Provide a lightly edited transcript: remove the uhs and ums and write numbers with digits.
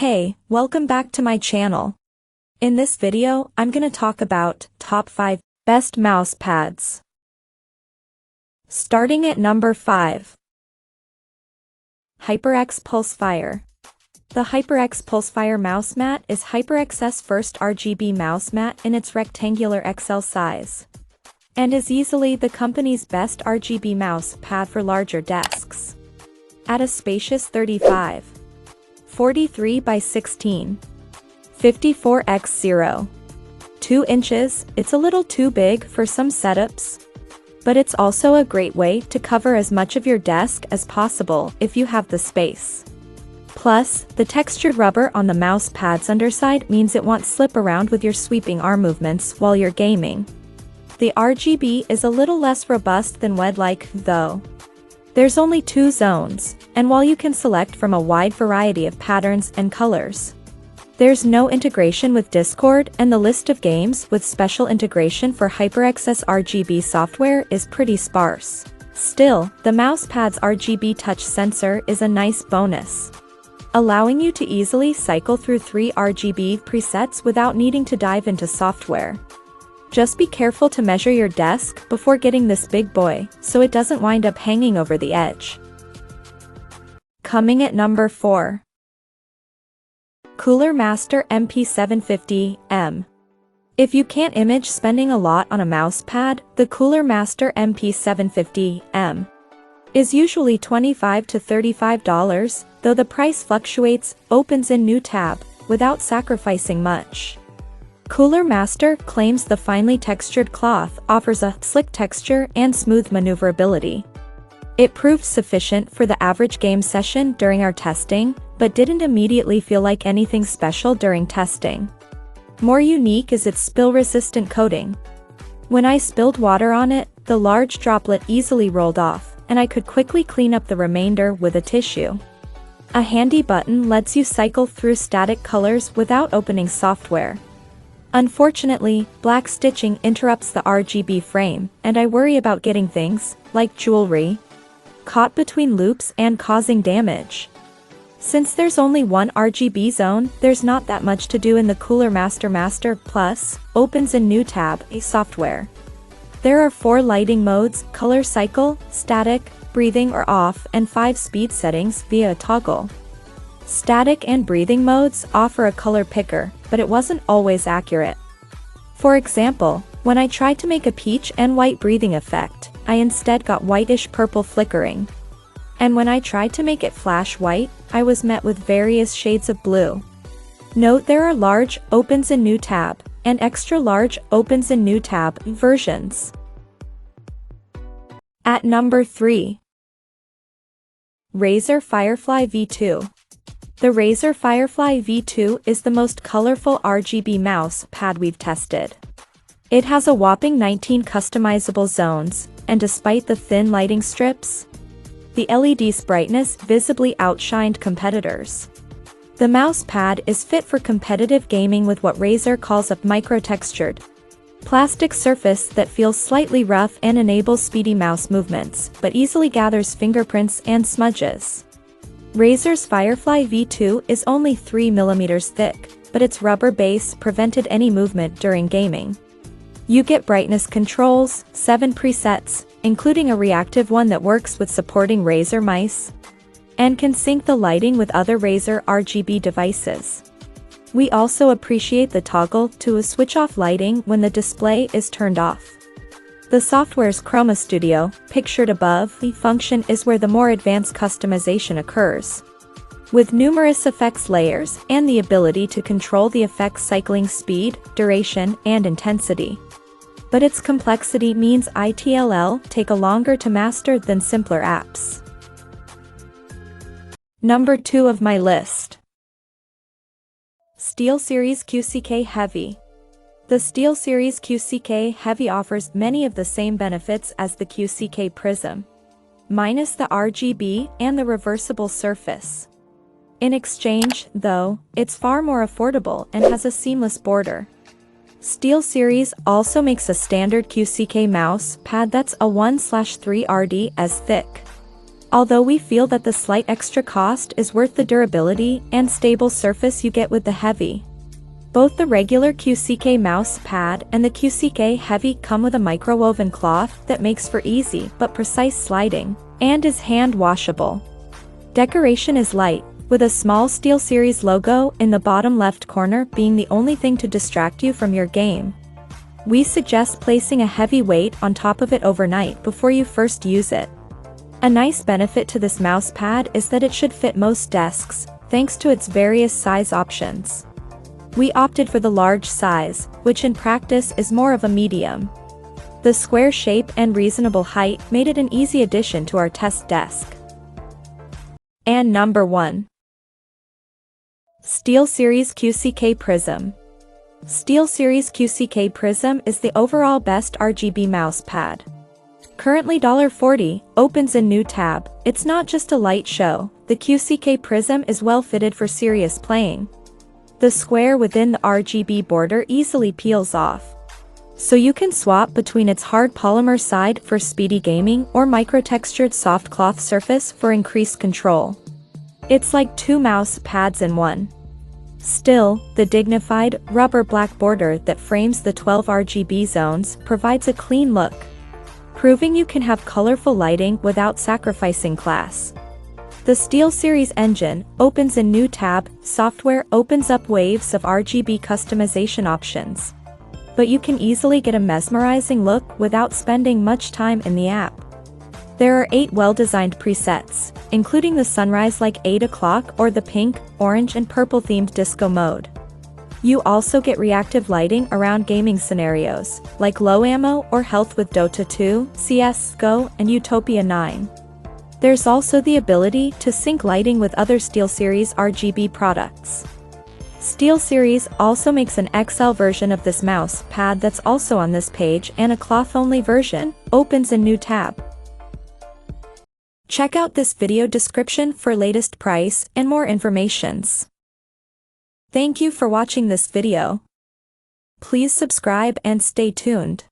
Hey, welcome back to my channel. In this video, I'm gonna talk about top 5 best mouse pads. Starting at number 5. HyperX Pulsefire. The HyperX Pulsefire mouse mat is HyperX's first RGB mouse mat in its rectangular XL size, and is easily the company's best RGB mouse pad for larger desks. At a spacious 43 by 16, 54x 2 inches, it's a little too big for some setups, but it's also a great way to cover as much of your desk as possible if you have the space. Plus, the textured rubber on the mouse pad's underside means it won't slip around with your sweeping arm movements while you're gaming. The RGB is a little less robust than WED-like, though. There's only 2 zones, and while you can select from a wide variety of patterns and colors, there's no integration with Discord, and the list of games with special integration for HyperX's RGB software is pretty sparse. Still, the mousepad's RGB touch sensor is a nice bonus, allowing you to easily cycle through 3 RGB presets without needing to dive into software. Just be careful to measure your desk before getting this big boy, so it doesn't wind up hanging over the edge. Coming at number 4. Cooler Master MP750M. If you can't image spending a lot on a mouse pad, the Cooler Master MP750M is usually $25 to $35, though the price fluctuates, opens in new tab, without sacrificing much. Cooler Master claims the finely textured cloth offers a slick texture and smooth maneuverability. It proved sufficient for the average game session during our testing, but didn't immediately feel like anything special during testing. More unique is its spill-resistant coating. When I spilled water on it, the large droplet easily rolled off, and I could quickly clean up the remainder with a tissue. A handy button lets you cycle through static colors without opening software. Unfortunately, black stitching interrupts the RGB frame, and I worry about getting things, like jewelry, caught between loops and causing damage. Since there's only one RGB zone, there's not that much to do in the Cooler Master Plus, opens in new tab, a software. There are 4 lighting modes, color cycle, static, breathing or off, and 5 speed settings via a toggle. Static and breathing modes offer a color picker, but it wasn't always accurate. For example, when I tried to make a peach and white breathing effect, I instead got whitish purple flickering. And when I tried to make it flash white, I was met with various shades of blue. Note there are large, opens in new tab, and extra large, opens in new tab versions. At number 3. Razer Firefly V2. The Razer Firefly V2 is the most colorful RGB mouse pad we've tested. It has a whopping 19 customizable zones, and despite the thin lighting strips, the LED's brightness visibly outshined competitors. The mouse pad is fit for competitive gaming with what Razer calls a micro-textured plastic surface that feels slightly rough and enables speedy mouse movements, but easily gathers fingerprints and smudges. Razer's Firefly V2 is only 3 mm thick, but its rubber base prevented any movement during gaming. You get brightness controls, 7 presets, including a reactive one that works with supporting Razer mice, and can sync the lighting with other Razer RGB devices. We also appreciate the toggle to switch off lighting when the display is turned off. The software's Chroma Studio, pictured above, the function is where the more advanced customization occurs, with numerous effects layers and the ability to control the effect's cycling speed, duration, and intensity. But its complexity means it'll take a longer to master than simpler apps. Number 2 of my list. SteelSeries QCK Heavy. The SteelSeries QCK Heavy offers many of the same benefits as the QCK Prism, minus the RGB and the reversible surface. In exchange, though, it's far more affordable and has a seamless border. SteelSeries also makes a standard QCK mouse pad that's a 1/3 RD as thick. although we feel that the slight extra cost is worth the durability and stable surface you get with the Heavy. Both the regular QCK mouse pad and the QCK Heavy come with a microwoven cloth that makes for easy but precise sliding, and is hand washable. Decoration is light, with a small SteelSeries logo in the bottom left corner being the only thing to distract you from your game. We suggest placing a heavy weight on top of it overnight before you first use it. A nice benefit to this mouse pad is that it should fit most desks, thanks to its various size options. We opted for the large size, which in practice is more of a medium. The square shape and reasonable height made it an easy addition to our test desk. And number 1. SteelSeries QCK Prism. SteelSeries QCK Prism is the overall best RGB mouse pad. Currently $40, opens a new tab. It's not just a light show, the QCK Prism is well fitted for serious playing. The square within the RGB border easily peels off, so you can swap between its hard polymer side for speedy gaming or micro-textured soft cloth surface for increased control. It's like 2 mouse pads in one. Still, the dignified, rubber black border that frames the 12 RGB zones provides a clean look, proving you can have colorful lighting without sacrificing class. The SteelSeries engine opens a new tab. Software opens up waves of RGB customization options, but you can easily get a mesmerizing look without spending much time in the app. There are 8 well-designed presets, including the sunrise like 8 o'clock or the pink, orange and purple themed disco mode. You also get reactive lighting around gaming scenarios, like low ammo or health with Dota 2, CS:GO and Utopia 9. There's also the ability to sync lighting with other SteelSeries RGB products. SteelSeries also makes an XL version of this mouse pad that's also on this page, and a cloth-only version opens a new tab. Check out this video description for latest price and more informations. Thank you for watching this video. Please subscribe and stay tuned.